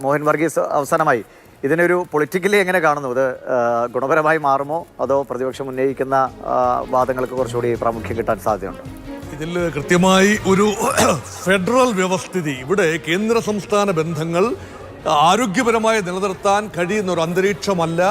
മോഹൻ വർഗീസ്, അവസാനമായി ഇതിനൊരു പൊളിറ്റിക്കലി എങ്ങനെ കാണുന്നു? ഇത് ഗുണപരമായി മാറുമോ അതോ പ്രതിപക്ഷം ഉന്നയിക്കുന്ന വാദങ്ങൾക്ക് കുറച്ചുകൂടി പ്രാമുഖ്യം കിട്ടാൻ സാധ്യതയുണ്ട്? ഇതിൽ കൃത്യമായി ഒരു ഫെഡറൽ വ്യവസ്ഥിതി, ഇവിടെ കേന്ദ്ര സംസ്ഥാന ബന്ധങ്ങൾ ആരോഗ്യപരമായി നിലനിർത്താൻ കഴിയുന്ന ഒരു അന്തരീക്ഷമല്ല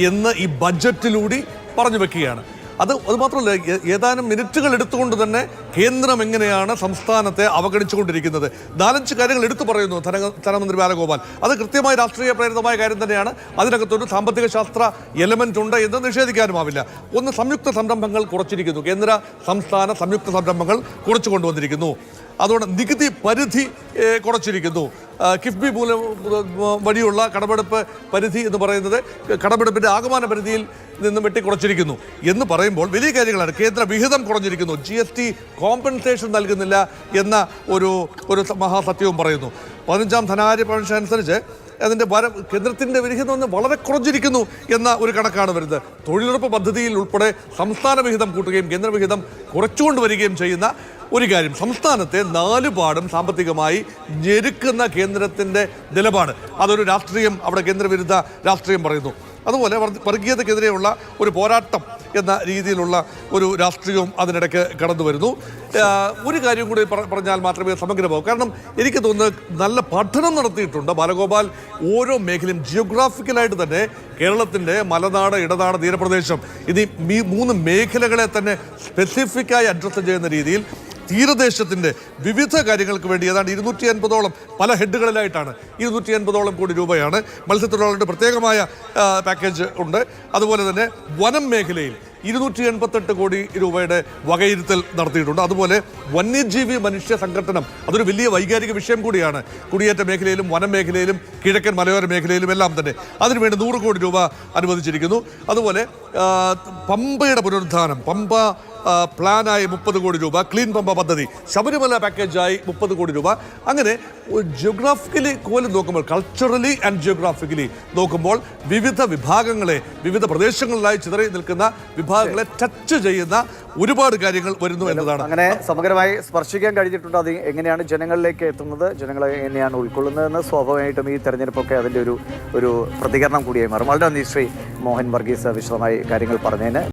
എന്ന് ഈ ബഡ്ജറ്റിലൂടെ പറഞ്ഞു വെക്കുകയാണ്. അത് മാത്രമല്ല, ഏതാനും മിനിറ്റുകൾ എടുത്തുകൊണ്ട് തന്നെ കേന്ദ്രം എങ്ങനെയാണ് സംസ്ഥാനത്തെ അവഗണിച്ചുകൊണ്ടിരിക്കുന്നത്. 4-5 കാര്യങ്ങൾ എടുത്തു പറയുന്നു ധനമന്ത്രി ബാലഗോപാൽ. അത് കൃത്യമായി രാഷ്ട്രീയ പ്രേരിതമായ കാര്യം തന്നെയാണ്. അതിനകത്തൊരു സാമ്പത്തിക ശാസ്ത്ര എലമെന്റ് ഉണ്ട് എന്ന് നിഷേധിക്കാനുമാവില്ല. ഒന്ന്, സംയുക്ത സംരംഭങ്ങൾ കുറച്ചിരിക്കുന്നു. കേന്ദ്ര സംസ്ഥാന സംയുക്ത സംരംഭങ്ങൾ കുറച്ചു കൊണ്ടുവന്നിരിക്കുന്നു. അതുകൊണ്ട് നികുതി പരിധി കുറച്ചിരിക്കുന്നു. കിഫ്ബി മൂലം വഴിയുള്ള കടമെടുപ്പ് പരിധി എന്ന് പറയുന്നത് കടമെടുപ്പിൻ്റെ ആകമാന പരിധിയിൽ നിന്നും വെട്ടിക്കുറച്ചിരിക്കുന്നു എന്ന് പറയുമ്പോൾ വലിയ കാര്യങ്ങളാണ്. കേന്ദ്ര വിഹിതം കുറഞ്ഞിരിക്കുന്നു. GST കോമ്പൻസേഷൻ നൽകുന്നില്ല എന്ന ഒരു മഹാസത്യവും പറയുന്നു. 15ാം ധനാര്യ പരീക്ഷ അനുസരിച്ച് അതിൻ്റെ കേന്ദ്രത്തിൻ്റെ വിഹിതം വളരെ കുറഞ്ഞിരിക്കുന്നു എന്ന ഒരു കണക്കാണ് വരുന്നത്. തൊഴിലുറപ്പ് പദ്ധതിയിൽ ഉൾപ്പെടെ സംസ്ഥാന വിഹിതം കൂട്ടുകയും കേന്ദ്ര വിഹിതം കുറച്ചുകൊണ്ട് വരികയും ചെയ്യുന്ന ഒരു കാര്യം. സംസ്ഥാനത്തെ 4 പാടും സാമ്പത്തികമായി ഞെരുക്കുന്ന കേന്ദ്രത്തിൻ്റെ നിലപാട്, അതൊരു രാഷ്ട്രീയം, അവിടെ കേന്ദ്രവിരുദ്ധ രാഷ്ട്രീയം പറയുന്നു. അതുപോലെ വർഗീയതയ്ക്കെതിരെയുള്ള ഒരു പോരാട്ടം എന്ന രീതിയിലുള്ള ഒരു രാഷ്ട്രീയവും അതിനിടയ്ക്ക് കടന്നു വരുന്നു. ഒരു കാര്യം കൂടി പറഞ്ഞാൽ മാത്രമേ സമഗ്രമാവൂ. കാരണം എനിക്ക് തോന്നുന്നത് നല്ല പഠനം നടത്തിയിട്ടുണ്ട് ബാലഗോപാൽ. ഓരോ മേഖലയും ജിയോഗ്രാഫിക്കലായിട്ട് തന്നെ കേരളത്തിൻ്റെ മലനാട്, ഇടനാട്, തീരപ്രദേശം എന്നീ 3 മേഖലകളെ തന്നെ സ്പെസിഫിക്കായി അഡ്രസ്സ് ചെയ്യുന്ന രീതിയിൽ തീരദേശത്തിൻ്റെ വിവിധ കാര്യങ്ങൾക്ക് വേണ്ടി ഏതാണ്ട് 250ഓളം പല ഹെഡുകളിലായിട്ടാണ് 250ഓളം കോടി രൂപയാണ്. മത്സ്യത്തൊഴിലാളികളുടെ പ്രത്യേകമായ പാക്കേജ് ഉണ്ട്. അതുപോലെ തന്നെ വനം മേഖലയിൽ 288 കോടി രൂപയുടെ വകയിരുത്തൽ നടത്തിയിട്ടുണ്ട്. അതുപോലെ വന്യജീവി മനുഷ്യ സംഘട്ടനം, അതൊരു വലിയ വൈകാരിക വിഷയം കൂടിയാണ്. കുടിയേറ്റ മേഖലയിലും വനം മേഖലയിലും കിഴക്കൻ മലയോര മേഖലയിലും എല്ലാം തന്നെ അതിനുവേണ്ടി 100 കോടി രൂപ അനുവദിച്ചിരിക്കുന്നു. അതുപോലെ പമ്പയുടെ പുനരുദ്ധാനം, പമ്പ പ്ലാനായി 30 കോടി രൂപ, ക്ലീൻ പമ്പ പദ്ധതി, ശബരിമല പാക്കേജായി 30 കോടി രൂപ. അങ്ങനെ ജിയോഗ്രാഫിക്കലി കോലം നോക്കുമ്പോൾ, കൾച്ചറലി ആൻഡ് ജിയോഗ്രാഫിക്കലി നോക്കുമ്പോൾ വിവിധ വിഭാഗങ്ങളെ, വിവിധ പ്രദേശങ്ങളിലായി ചിതറി നിൽക്കുന്ന വിഭാഗങ്ങളെ ടച്ച് ചെയ്യുന്ന ഒരുപാട് കാര്യങ്ങൾ വരുന്നു എന്നതാണ്. അങ്ങനെ സമഗ്രമായി സ്പർശിക്കാൻ കഴിഞ്ഞിട്ടുണ്ട്. അത് എങ്ങനെയാണ് ജനങ്ങളിലേക്ക് എത്തുന്നത്, ജനങ്ങളെ എങ്ങനെയാണ് ഉൾക്കൊള്ളുന്നതെന്ന് സ്വാഭാവികമായിട്ടും ഈ തെരഞ്ഞെടുപ്പൊക്കെ അതിൻ്റെ ഒരു പ്രതികരണം കൂടിയായി മാറും. വളരെ നന്ദി ശ്രീ മോഹൻ വർഗീസ്, വിശദമായി കാര്യങ്ങൾ പറഞ്ഞതിന്.